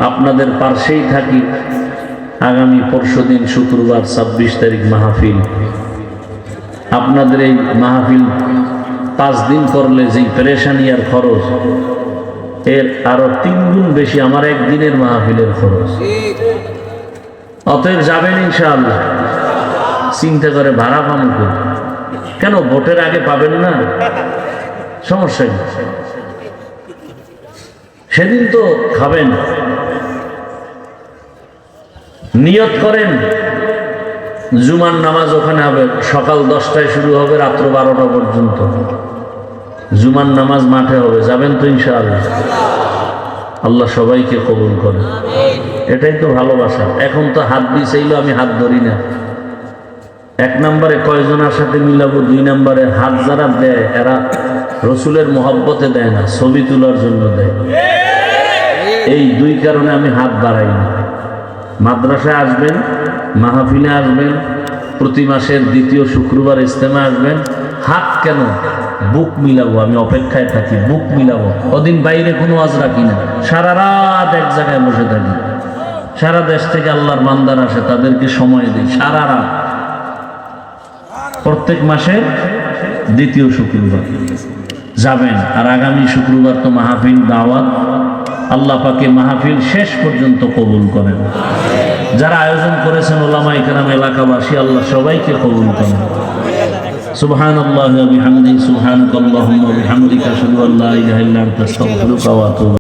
আপনাদের পাশেই থাকি। আগামী পরশুদিন শুক্রবার 26 তারিখ মাহফিল। আপনাদের এই মাহফিল 5 দিন করলে যেই পেরেশানি আর খরচ, এর আরো 3 গুণ বেশি আমার একদিনের মাহফিলের খরচ। অতএব যাবেন ইনশাআল্লাহ। চিন্তা করে ভাড়া পাবো কেন? ভোটের আগে পাবেন না, সমস্যা কি? সেদিন তো খাবেন। নিয়ত করেন জুমার নামাজ ওখানে হবে, সকাল 10টায় শুরু হবে, রাত্র 12টা পর্যন্ত জুমার নামাজ মাঠে হবে। যাবেন তো ইনশাআল্লাহ? আল্লাহ সবাইকে কবুল করে। এটাই তো ভালোবাসা। এখন তো হাত দিয়ে চাইলো আমি হাত ধরি না। 1 নম্বরে কয়জনের সাথে মিলাবো, 2 নম্বরে হাত যারা দেয় এরা রসুলের মহব্বতে দেয় না, ছবি তোলার জন্য দেয়। এই 2 কারণে আমি হাত বাড়াই না। মাদ্রাসায় আসবেন, মাহফিলে আসবেন, প্রতি মাসের 2য় শুক্রবার ইজতেমা আসবেন। হাত কেন? বুক মিলাবো। আমি অপেক্ষায় থাকি, বুক মিলাবো। ওদিন বাইরে কোনো ওয়াজ রাখি না, সারা রাত এক জায়গায় বসে থাকি। সারা দেশ থেকে আল্লাহর বান্দার আসে, তাদেরকে সময় দিই সারা রাত। প্রত্যেক মাসের 2য় শুক্রবার যাবেন। আর আগামী শুক্রবার তো মাহফিল, দাওয়াত। আল্লাহ পাকে মাহফিল শেষ পর্যন্ত কবুল করেন। যারা আয়োজন করেছেন ওলামায়ে কেরাম, এলাকাবাসী, আল্লাহ সবাইকে কবুল করেন। সুবহানাল্লাহি ওয়া বিহামদিহি, সুবহানাকাল্লাহুম্মা ওয়া বিহামদিকা, আশহাদু আল্লা ইলাহা ইল্লা আনতা, আস্তাগফিরুকা ওয়া আতুবু